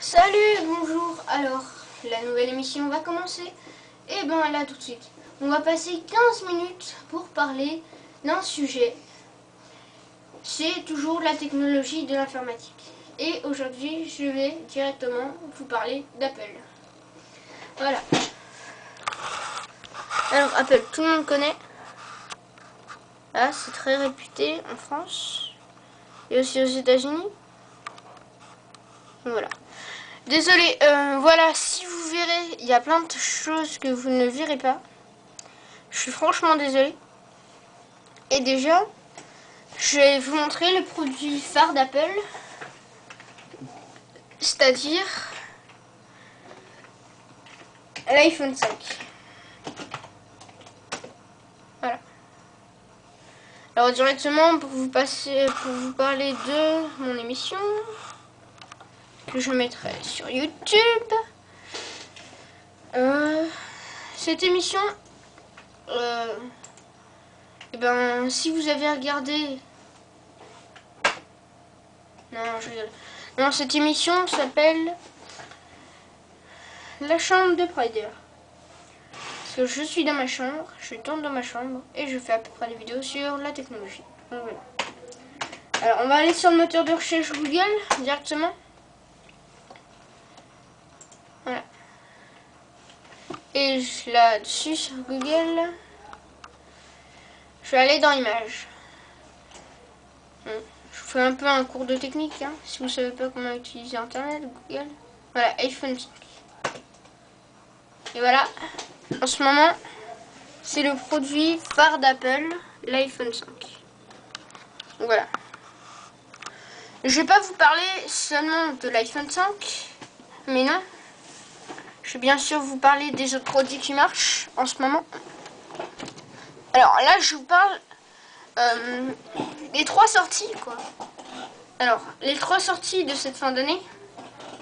Salut, bonjour. Alors, la nouvelle émission va commencer. Et ben là tout de suite, on va passer 15 minutes pour parler d'un sujet. C'est toujours la technologie de l'informatique. Et aujourd'hui, je vais directement vous parler d'Apple. Voilà. Alors, Apple, tout le monde connaît. Ah, c'est très réputé en France et aussi aux États-Unis. Voilà. Désolé, voilà, si vous verrez, il y a plein de choses que vous ne verrez pas. Je suis franchement désolée. Et déjà, je vais vous montrer le produit phare d'Apple. C'est-à-dire l'iPhone 5. Voilà. Alors directement, pour vous parler de mon émission, que je mettrai sur YouTube. Cette émission, et ben, si vous avez regardé... Non, je rigole. Non, cette émission s'appelle La chambre de Prider. Parce que je suis dans ma chambre, je tourne dans ma chambre et je fais à peu près des vidéos sur la technologie. Donc voilà. Alors, on va aller sur le moteur de recherche Google directement. Voilà. Et là-dessus, sur Google, je vais aller dans Images. Je vous fais un peu un cours de technique, hein, si vous ne savez pas comment utiliser Internet, Google. Voilà, iPhone 5. Et voilà, en ce moment, c'est le produit phare d'Apple, l'iPhone 5. Donc voilà. Je vais pas vous parler seulement de l'iPhone 5, mais non. Je vais bien sûr vous parler des autres produits qui marchent en ce moment. Alors là, je vous parle des 3 sorties, quoi. Alors, les 3 sorties de cette fin d'année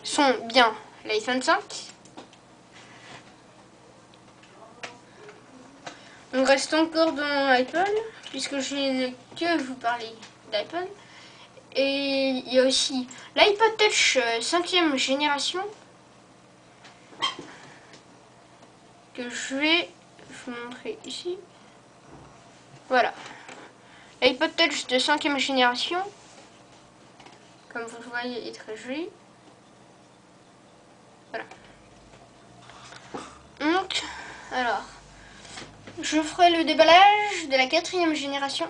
sont bien l'iPhone 5. On reste encore dans Apple, puisque je n'ai que vous parler d'iPhone. Et il y a aussi l'iPod Touch 5e génération, que je vais vous montrer ici. Voilà. L'iPod Touch de 5e génération, comme vous le voyez, est très joli. Voilà. Donc, alors, je ferai le déballage de la 4e génération.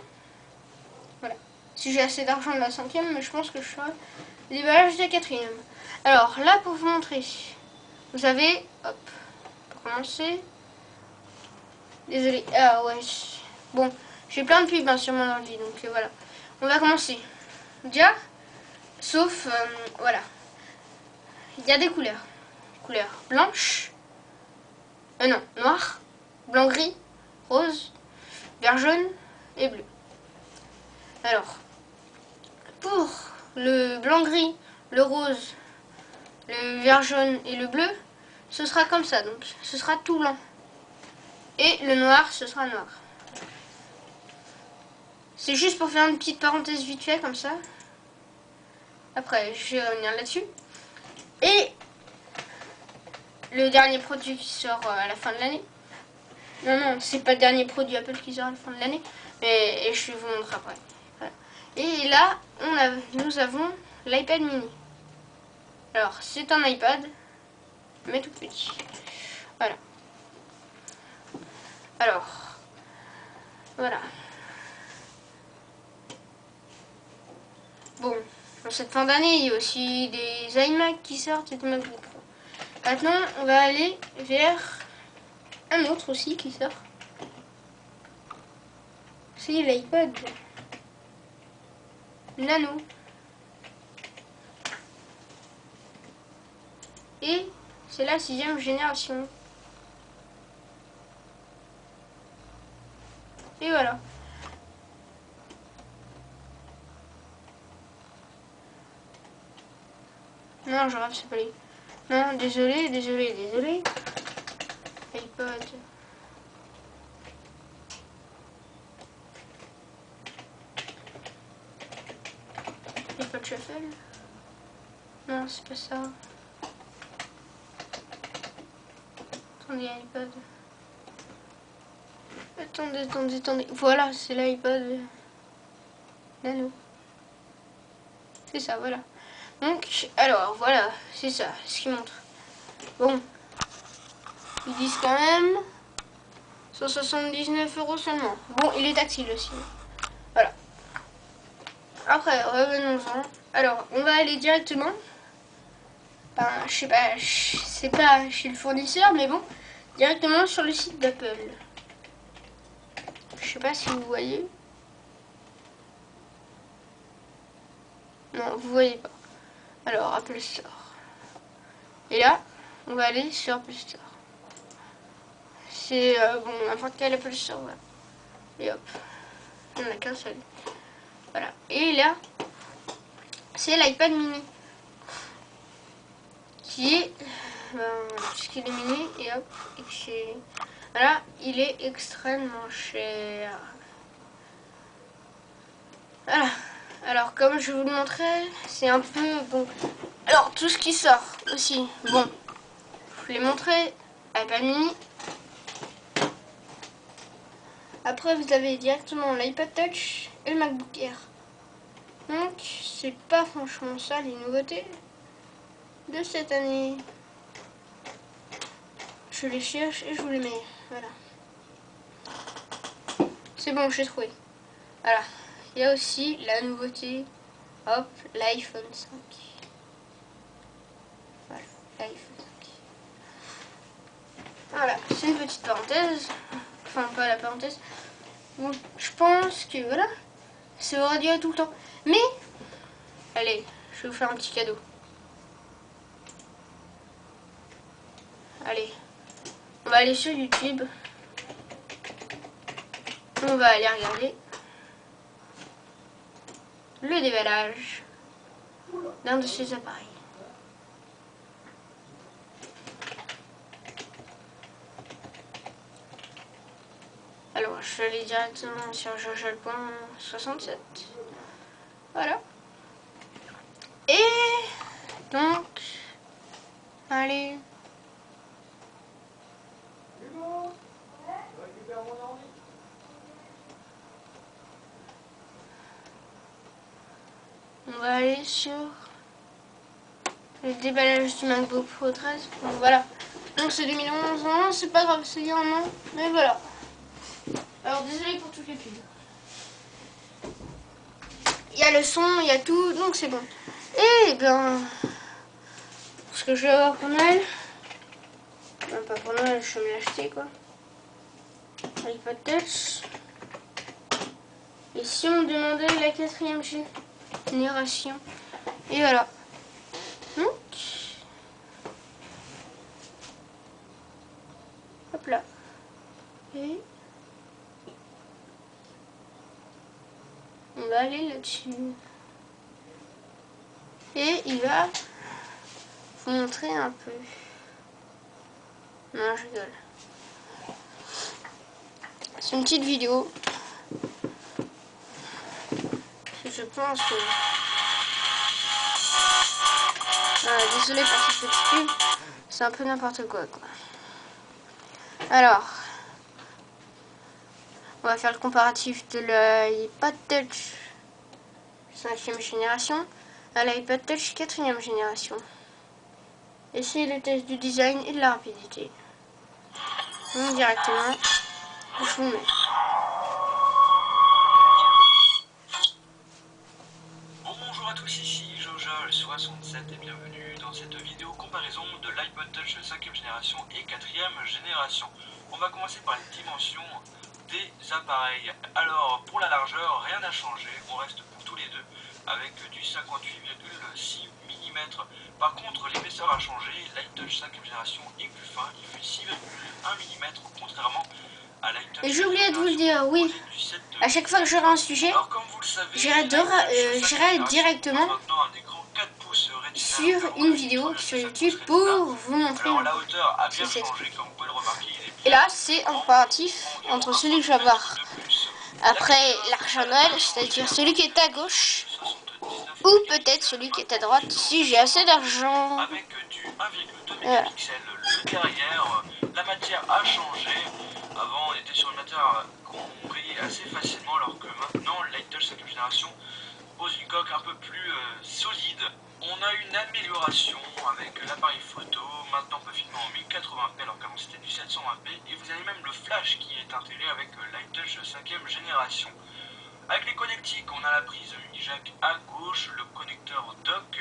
Voilà. Si j'ai assez d'argent de la 5e, mais je pense que je ferai le déballage de la 4e. Alors, là, pour vous montrer, vous avez, hop, pour commencer, désolé, ah ouais, bon, j'ai plein de pubs hein, sur mon ordi, donc voilà. On va commencer. Déjà, sauf, voilà, il y a des couleurs. Couleurs blanche, non, noir, blanc-gris, rose, vert jaune et bleu. Alors, pour le blanc-gris, le rose, le vert jaune et le bleu, ce sera comme ça, donc ce sera tout blanc. Et le noir, ce sera noir. C'est juste pour faire une petite parenthèse vite fait comme ça. Après, je vais revenir là-dessus. Et le dernier produit qui sort à la fin de l'année. Non, c'est pas le dernier produit Apple qui sort à la fin de l'année. Mais je vais vous montrer après. Voilà. Et là, nous avons l'iPad mini. Alors, c'est un iPad, mais tout petit. Voilà. Alors, voilà. Bon, dans cette fin d'année, il y a aussi des iMac qui sortent et des MacBook Pro. Maintenant, on va aller vers un autre aussi qui sort. C'est l'iPod Nano. Et c'est la 6e génération. Et voilà. Non, je rêve, c'est pas lui. Non, désolé. iPod. iPod Shuffle. Non, c'est pas ça. Attendez, iPad. Attendez. Voilà, c'est l'iPad Nano. C'est ça, voilà. Donc, alors, voilà, c'est ça, ce qu'ils montrent. Bon, ils disent quand même 179 € seulement. Bon, il est tactile aussi. Voilà. Après, revenons-en. Alors, on va aller directement. Ben, je sais pas, c'est pas chez le fournisseur, mais bon, directement sur le site d'Apple. Je sais pas si vous voyez. Non, vous voyez pas. Alors, Apple Store. Et là, on va aller sur Apple Store. C'est bon, n'importe quel Apple Store. Voilà. Et hop, il n'y en a qu'un seul. Voilà. Et là, c'est l'iPad mini. Qui est, puisqu'il est mini, et hop, voilà, il est extrêmement cher. Voilà. Alors, comme je vous le montrais, c'est un peu bon. Alors, tout ce qui sort aussi, bon, je vous l'ai montré, iPad mini. Après, vous avez directement l'iPad Touch et le MacBook Air. Donc, c'est pas franchement ça les nouveautés de cette année. Je les cherche et je vous les mets. Voilà. C'est bon, j'ai trouvé. Voilà. Il y a aussi la nouveauté. Hop, l'iPhone 5. Voilà, l'iPhone 5. Voilà, c'est une petite parenthèse. Enfin, pas la parenthèse. Bon, je pense que voilà, ça aura duré tout le temps. Mais, allez, je vais vous faire un petit cadeau. Allez, on va aller sur YouTube. On va aller regarder le déballage d'un de ces appareils. Alors, je vais aller directement sur jojol.67. Voilà. Et donc, allez. On va aller sur le déballage du MacBook Pro 13. Bon, voilà. Donc c'est 2011, non, c'est pas grave, c'est il y a un an, mais voilà. Alors désolé pour toutes les pubs. Il y a le son, il y a tout, donc c'est bon. Et ben, ce que je vais avoir pour Noël, non, pas pour Noël, je vais me l'acheter quoi. iPod Touch. Et si on demandait la 4e génération. Et voilà. Donc, hop là. Et on va aller là-dessus. Et il va vous montrer un peu. Non, je rigole. C'est une petite vidéo. Je pense que... désolé pour cette petite pub. C'est un peu n'importe quoi. Alors, on va faire le comparatif de l'iPod Touch 5e génération à l'iPod Touch 4e génération. Et c'est le test du design et de la rapidité. Donc directement, je vous mets. Bonjour à tous, ici Jojol67 et bienvenue dans cette vidéo comparaison de l'iPod Touch 5e génération et 4e génération. On va commencer par les dimensions des appareils. Alors pour la largeur, rien n'a changé, on reste pour tous les deux avec du 58,6 mm. Par contre l'épaisseur a changé, l'iTouch 5e génération est plus fin, il fait 6,1 mm contrairement à l'iTouch. Et j'ai oublié de vous le dire, oui, à chaque fois que j'aurai un sujet, j'irai directement sur une vidéo sur YouTube pour vous montrer ce c'est. Et là, c'est un comparatif entre celui que je vais avoir après l'argent Noël, c'est-à-dire celui qui est à gauche, Ou peut-être celui qui est à droite, si j'ai assez d'argent. Avec du 1,2 mégapixels. Le derrière, la matière a changé. Avant, on était sur une matière qu'on rayait assez facilement, alors que maintenant, le Light Touch 5e génération propose une coque un peu plus solide. On a une amélioration avec l'appareil photo. Maintenant, on peut filmer en 1080p, alors qu'avant c'était du 720p. Et vous avez même le flash qui est intégré avec Light Touch 5e génération. Avec les connectiques, on a la prise mini jack à gauche, le connecteur dock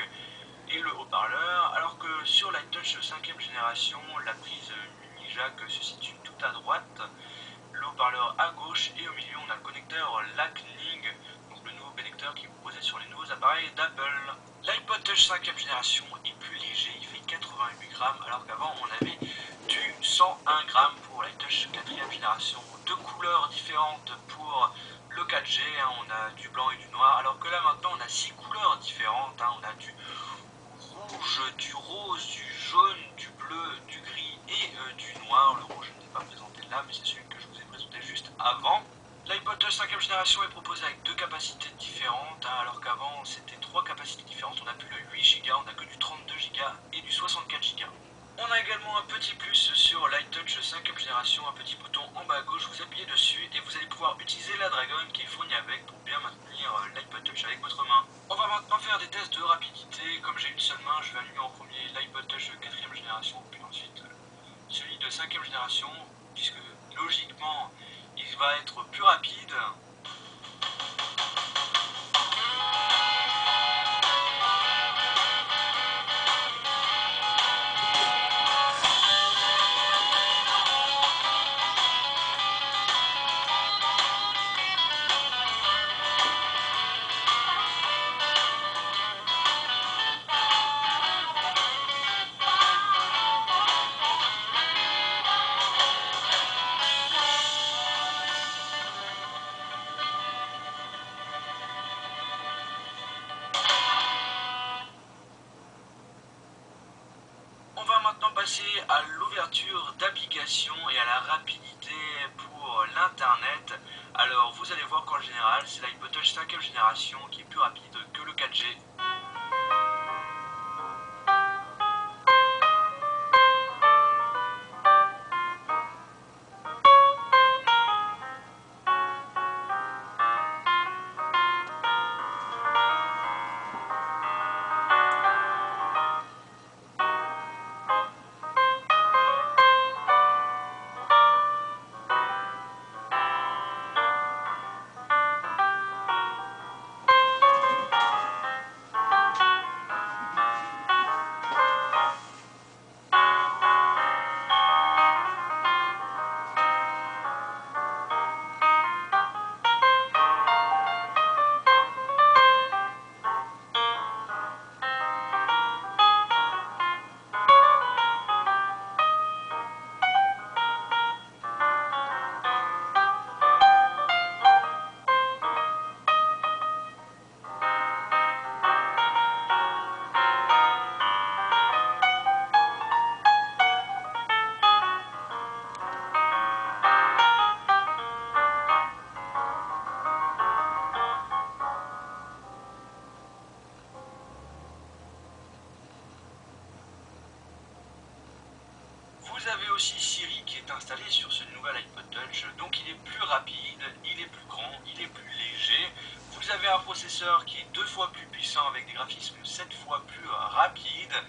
et le haut-parleur, alors que sur Light Touch 5e génération, la prise mini jack se situe tout à droite, le haut-parleur à gauche, et au milieu on a le connecteur Lightning, donc le nouveau connecteur qui est proposé sur les nouveaux appareils d'Apple. L'iPod Touch 5e génération est plus léger, il fait 88 grammes, alors qu'avant on avait du 101 grammes pour Light Touch 4e génération. Deux couleurs différentes pour le 4G, hein, on a du blanc et du noir, alors que là maintenant on a 6 couleurs différentes, hein, on a du rouge, du rose, du jaune, du bleu, du gris et du noir. Le rouge je ne l'ai pas présenté là, mais c'est celui que je vous ai présenté juste avant. L'iPod Touch 5e génération est proposé avec deux capacités différentes, hein, alors qu'avant c'était trois capacités différentes, on n'a plus le 8 Go, on n'a que du 32 Go et du 64 Go. On a également un petit plus sur Light Touch 5e génération, un petit bouton en bas à gauche, vous appuyez dessus et vous allez pouvoir utiliser la Dragon qui est fournie avec pour bien maintenir l'iPod Touch avec votre main. On va maintenant faire des tests de rapidité. Comme j'ai une seule main, je vais allumer en premier l'iPod Touch 4e génération, puis ensuite celui de 5e génération, puisque logiquement il va être plus rapide. On va maintenant passer à l'ouverture d'applications et à la rapidité pour l'internet. Alors vous allez voir qu'en général c'est l'iPod Touch 5e génération qui est plus rapide que le 4G. Vous avez aussi Siri qui est installé sur ce nouvel iPod Touch, donc il est plus rapide, il est plus grand, il est plus léger. Vous avez un processeur qui est 2 fois plus puissant avec des graphismes 7 fois plus rapides.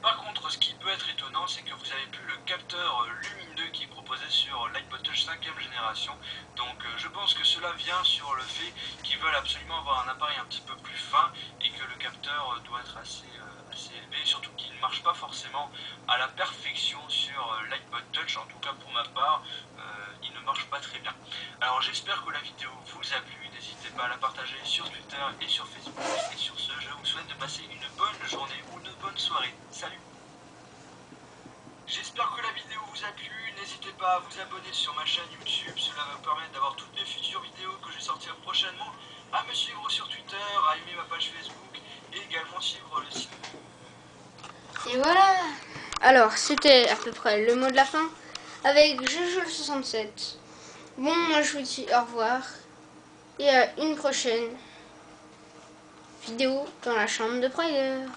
Par contre, ce qui peut être étonnant, c'est que vous avez plus le capteur lumineux qui est proposé sur l'iPod Touch 5e génération. Donc je pense que cela vient sur le fait qu'ils veulent absolument avoir un appareil un petit peu plus fin et que le capteur doit être assez élevé, et surtout qu'il ne marche pas forcément à la perfection sur l'iPod Touch. En tout cas pour ma part, il ne marche pas très bien. Alors j'espère que la vidéo vous a plu, n'hésitez pas à la partager sur Twitter et sur Facebook. Et sur ce, je vous souhaite de passer une bonne journée ou une bonne soirée. Salut! J'espère que la vidéo vous a plu, n'hésitez pas à vous abonner sur ma chaîne YouTube, cela va vous permettre d'avoir toutes les futures vidéos que je vais sortir prochainement, à me suivre sur Twitter, à aimer ma page Facebook et également suivre le site. Et voilà. Alors, c'était à peu près le mot de la fin avec Jojo67. Bon, moi je vous dis au revoir et à une prochaine vidéo dans la chambre de prière.